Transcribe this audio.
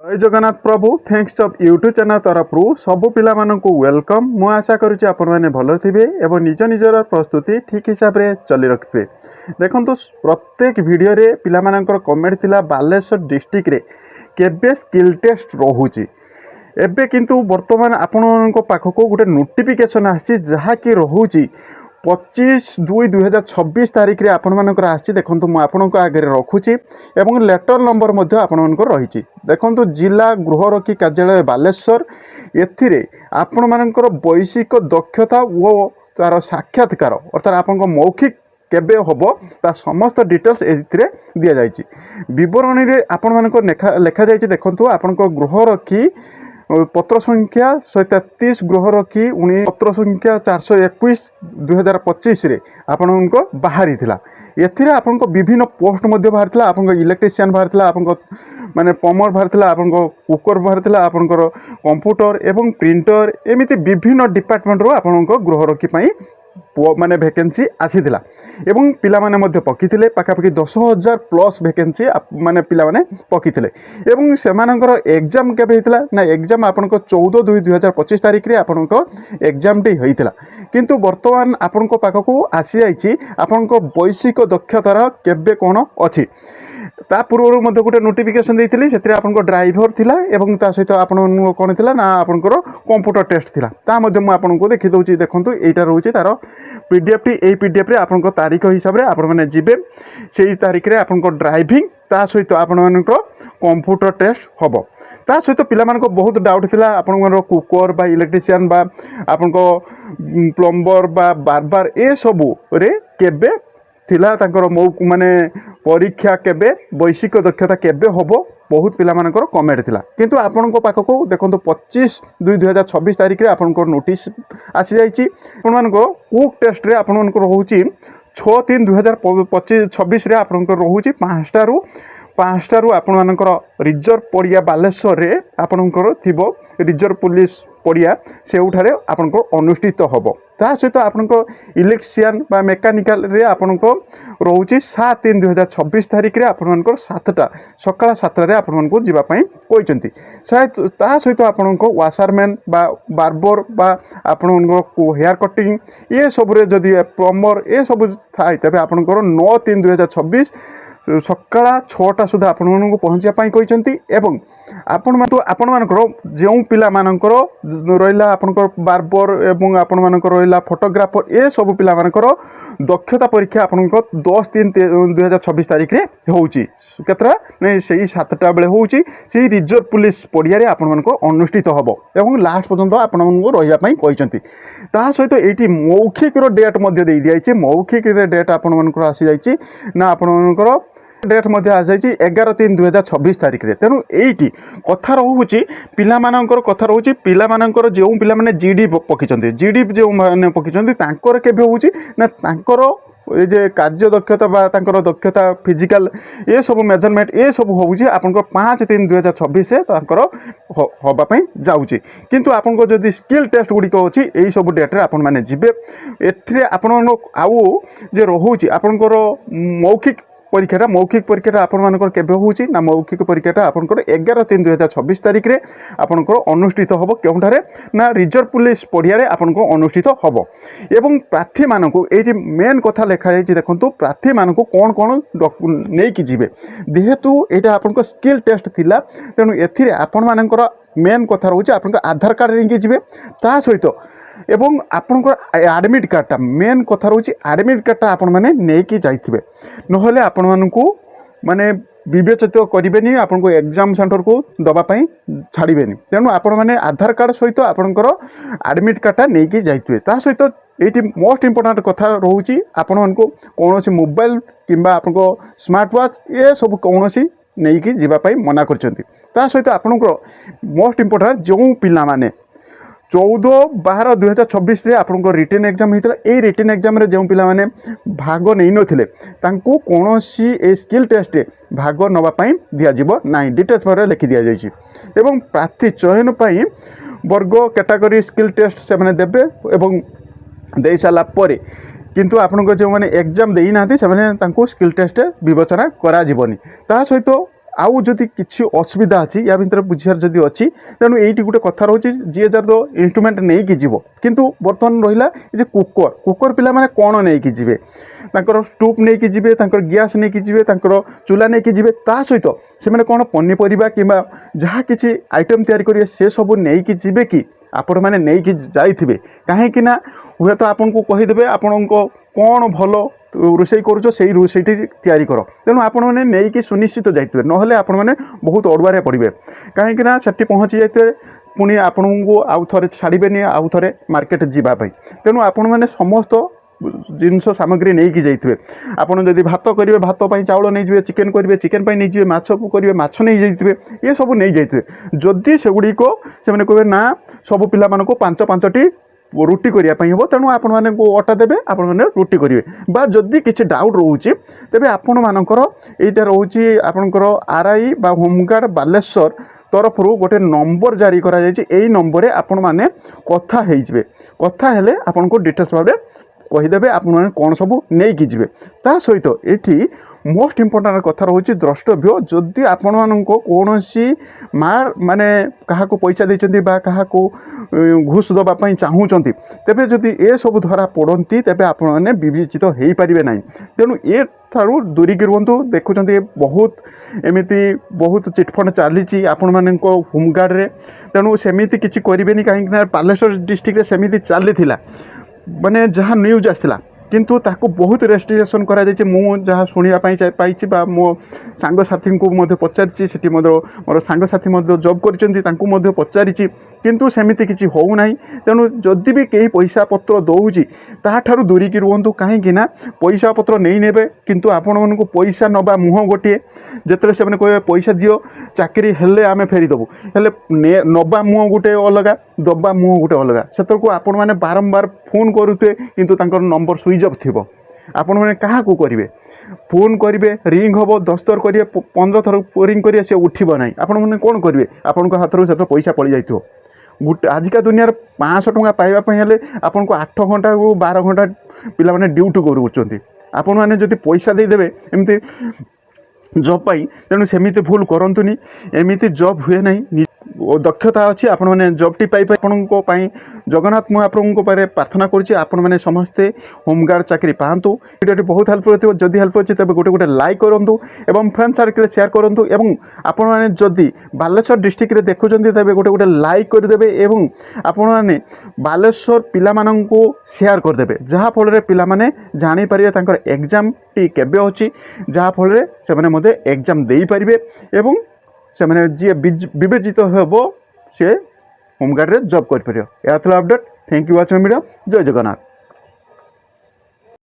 जय जगन्नाथ प्रभु thanks of YouTube channel तरफ सबु पिला माननकु वेलकम। मु आशा करुच्ची आपण मैंने भल थे और निज निजर प्रस्तुति ठीक हिसाब से चली रखिए। देखो प्रत्येक वीडियो रे पिला मानकर कमेंट थिला बालेश्वर डिस्ट्रिक्ट रे केबे स्किल टेस्ट रोहुची। एबे किंतु वर्तमान आपण पाखक गोटे नोटिफिकेशन आसी जहाँकि रोहुची 25/2/2026 तारीख रे आपण मानकर आसी। देखंतु मु आपनको आगे रखुची एवं लेटर नंबर मध्ये आपण मानकर रहिची। देखंतु जिला गृहरक्षी कार्यालय बालेश्वर एथिरे आपण मानकर वैश्विक दक्षता वो तार साक्षात्कार अर्थात आपनको मौखिक केबे होबो ता समस्त डिटेल्स एथिरे दिया जायची। विवरणी रे आपण मानकर लेखा जायची। देखंतु आपनको गृहरक्षी पत्र संख्या 133 गृहरक्षी पत्र संख्या 421/2025 रे आपनको बाहरी थिला। एथिरे आपनको विभिन्न पोस्ट मध्ये बाहर थिला। आपनको इलेक्ट्रिशियन बाहर थिला, आपनको माने पमर बाहर थिला, आपनको कुकर बाहर थिला, आपनको कंप्यूटर एवं प्रिंटर एमिति विभिन्न डिपार्टमेंट रो आपनको गृहरक्षी पई माने वैकेंसी आसीथिला एवं पिला माने मध्ये पकिथिले। पाखापाखि 10,000 प्लस वैकेंसी माने पिला माने पकिथिले एवं सेमानकर एग्जाम केबे हितला ना एग्जाम आपनको 14/2/2025 तारीख रे आपनको एग्जाम टे होइथिला। किंतु वर्तमान आपनको पाखको आसी जाइछि आपनको वैश्विक दक्षतार केबे कोन अछि। ता पूर्व मध्ये गोटे नोटिफिकेशन देइथिली, सेतिर आपनको ड्राइवर थिला एवं ता सहित आपन कोन थिला ना आपनकर कंप्यूटर टेस्ट थिला। ता मध्ये मु आपनको देखि दउछि। देखंतु एटा रहउछि तार पीडीएफ टी। ए पीडीएफ रे आपनको तारीख हिसाब रे आपण माने जिबे सेही तारीख रे आपनको ड्राइविंग ता सहित आपण मानकर कंप्यूटर टेस्ट होबो। ता सहित पिला मानको बहुत डाउट थिला आपनकर कुकर बा इलेक्ट्रिशियन बा आपनको प्लम्बर बा बारबार ए सबु रे केबे थिला तांकर मौ माने परीक्षा केबे वैश्विक दक्षता केबे होबो बहुत पिला मानकर कमेंट थिला। किंतु आपनको पाखको देखंतु 25/2/2026 तारीख रे आपनको नोटिस आसी जाइछि। आपण मानको कुक टेस्ट रे आपण मानको रहउछि 6/3/2026 रे आपनको रहउछि 5टारू आपण मानकर रिजर्व पड़िया बालेश्वर रे आपनकर थिबो रिजर्व पुलिस पड़िया सेउठारे आपनको अनुष्ठित होबो। ता सहित आपनको इलेक्ट्रिशियन बा मेकानिकल रे आपनको रहउछि 7/3/2026 तारीख रे आपण मानकर 7टा सकाळ 7टा रे आपण मानको जिबा पई कहिसंती। शायद ता सहित आपनको वाशरमैन बा बार्बर बा आपण मानको हेयर कटिंग ए सब रे जदी प्लम्बर ए सब थाय तबे आपनकर 9/3/2026 सकाळ 6टा सुधा आपण मानको पहुंचिया पई कहिसंती। एवं आपण मानकर जो पिला मानकर रहिला आपनकर बार्बर एवं आपण मानकर रहिला फोटोग्राफर ए सब पिला मानकर दक्षता परीक्षा आपनकर 10/3/2026 तारीख रे होउची। केतरा नै सेही 7टा बेले होउची। सेही रिजर्व पुलिस पड़िया रे आपण मानकर अनुष्ठित होबो एवं लास्ट पर्यंत आपण मानकर रहिया पई कहिसंती। ता सहित एठी मौखिक रो डेट मध्ये देई दियाइछि। मौखिक रे डेट आपण मानकर आसी जाइछि ना आपण मानकर डेट मध्य आ जाइछि 11/3/2026 तारीख रे। तेनु एइटी कथा रहउछि पिला मानकर कथा रहउछि पिला मानकर जो पिला माने जीडी पकिचंती जीडी जो माने पकिचंती तांकर केबे होउछि ना तांकर ए जे कार्य दक्षता बा तांकर दक्षता फिजिकल ए सब मेजरमेंट ए सब होउछि आपनकर 5/3/2026 से तांकर होबा पई जाउछि। किंतु आपनको जदी स्किल टेस्ट गुडी को अछि एई सब डेट रे आपन माने जिबे एथिरे आपन आउ जे रहउछि आपनकर मौखिक परीक्षा आपण मानकर केबे होउछि ना मौखिक परीक्षा आपनकर 11/3/2026 तारीख रे आपनकर अनुष्ठित होबो। केउठारे ना रिजर्व पुलिस पड़िया रे आपनको अनुष्ठित होबो। एवं प्रार्थी मानकु एठी मेन कथा लेखा जाइछि। देखंतु प्रार्थी मानकु कोन नै कि जिबे जेहेतु एटा आपनको स्किल टेस्ट थिला तेनु एथिरे आपण मानकर मेन कथा रहउछि आपनकर आधार कार्ड नै कि जिबे ता सहित एवं आपनकर एडमिट कार्डटा मेन कथा रहउछि एडमिट कार्डटा आपण माने नै कि जाइथिबे नहले आपण मानकु माने विवेचित करिबेनी आपनको एग्जाम सेंटर को दबा पई छाड़िबेनी। तेनु आपण माने आधार कार्ड सहित आपनकर एडमिट कार्डटा नै कि जाइथिबे। ता सहित एटी मोस्ट इंपोर्टेंट कथा रहउछि आपण मानकु कोनोसी मोबाइल किंबा आपनको स्मार्ट वॉच ए सब कोनोसी नै कि जिबा पई मना करचंती। ता सहित आपनकर मोस्ट इंपोर्टेंट जो पिला माने 14/12/2026 रे आपनको रिटन एग्जाम होइतला। ए रिटन एग्जाम रे जो पिला माने भाग नै नथिले तांको कोनोसी ए स्किल टेस्ट रे भाग नबा पई दिया जिवो नाही डिटेल्स पर लिखि दिया जाइछि। एवं प्रार्थी चयन पई वर्ग कैटेगरी स्किल टेस्ट से माने देबे एवं देई साला परे किंतु आपनको जो माने एग्जाम देई नाथि से माने तांको स्किल टेस्ट विवेचना करा जिवोनी। ता सहित आउ जदि किसी असुविधा अच्छी या भितर बुझार जदि अच्छी तेणु ये गोटे कथा रोचे जी जार तो इन्स्ट्रुमेंट नहीं कि जीव किंतु बर्तमान रहा ये कुकर कुकर पिला माने कौन नहीं कि जीवे तांकर स्टूप नहीं कि जीवे तांकर गैस नहीं कि जीवे तांकर चूल्हा नहीं कि जीवे ता सहित से मैंने कौन पनीपरिया कि जहाँ किसी आइटम तैयारी करेंगे से सब नहीं कि जीवे कि आपण मैंने नहीं कि जाइथिबे कहीं ना हुए तो आपन को कहीदेवे आपण को कौन भल रोषे करुच से रोषेटी तैयारी कर तेणु आपण मैंने नहीं कि सुनिश्चित जाइए ना आपण मैंने बहुत अड़ुआरे पड़े कहीं से पहुँची जाइए पुणी आपण को आउ थे छाड़बेनि आउ थे मार्केट जावाई तेणु आपण मैंने समस्त जिनस सामग्री नहीं कि जाइए आपड़ जदि भात करेंगे भात चाउल नहीं जाए चिकेन करेंगे चिकेन नहीं जाए माछ करेंगे माछ नहीं जाइए ये सब नहीं जाइए जदि सेगुड़िक से कहे ना सब पिला मानक पांच पांचटी रुटी करने हम तेणु आपण मैंने अटा देवे आपण मैंने रुटी करेंगे बा जदि किसी डाउट रोचे तेरे आपण मानकर यहाँ रोचे आपणकर आरआई बा होमगार्ड बालेश्वर तरफ गोटे नंबर जारी करा यही नंबर आपण मैंने कथा होइजिबे कथा हेले आपण को डिटेल्स भाव कहीदेवे आपण कौन सब नहीं कि जीवे ता सहित ये मोस्ट इम्पोर्टाट कथा रोचे द्रष्टव्य जदि आपण मानक कौन मार माने क्या पैसा देते क्या घूस दवाई चाहूँगी तेरे जदि ये सब धरा पड़ती तेरे आपण मैंने विवेचित हो पारे ना तेणु ये ठारू दूरी रुहतु देखुं बहुत एमती बहुत चिटफंड चली आपण मान होमगार्ड तेणु सेमती किसी करेंगे कहीं बालेश्वर डिस्ट्रिक्ट सेमती चली माने जहाँ न्यूज आसला किंतु ताको बहुत रेस्ट्रिक्शन करा मु जहाँ शुणा पाई मो सांग साथी को पचारि से मोर सांग साथी जॉब कर पचारि किंतु सेमती किसी होना तेणु जदि भी कहीं पैसा पत्र दौची ताठारू दूरी की रुहतु कहीं पैसा पत्र नहीं नेबे किंतु आपण मन को पैसा नबा मुह गोटे जिते से कहे पैसा दियो चाकरी हेले आमे फेरीदेबू हेले नबा मुह गोटे अलग दबा मुह गोटे अलग से आपण मैंने बारंबार फोन करुए किंतु तांकर नंबर स्विच ऑफ थी आपण मैंने क्या करेंगे फोन करेंगे रिंग हम 10 थर करेंगे 15 थर रिंग करेंगे से उठब ना आपण मैंने कौन करेंगे आपण हाथ से पैसा पड़ जाइए गोटे आजिका दुनिया 500 टंका पाइबापी आपन को 8 घंटा 12 घंटा पिला माने ड्यूटी करूँ आपण मैंने जब पैसा देदेवे एमती जॉब पाई तेणु सेमती भूल करतुनि एमती जॉब हुए ना दक्षता अच्छी आपण मैंने जॉबटी पाई आपण जगन्नाथ महाप्रभु प्रार्थना करें समस्ते होमगार्ड चाकरी पातु वीडियो बहुत हेल्पफुल थी जदि हेल्पफुल अच्छे तब गोटे गोटे लाइक करूँ और फ्रेंड सर्कल शेयर करूँ और आपण मैंने जदि बालेश्वर डिस्ट्रिक्ट रे देखुं तेज गोटे गोटे लाइक करदे और आपण मैंने बालेश्वर पिला को शेयर करदे जहाँफल पिला माने जानी पारे तांकर एग्जाम टी केबे अछि जहाँफल से एग्जाम दे पारे एवं से मैंने जी विवेचित हे से होमगार्ड रे जॉब कर पारे। यह update. Thank you watching video. जय जगन्नाथ।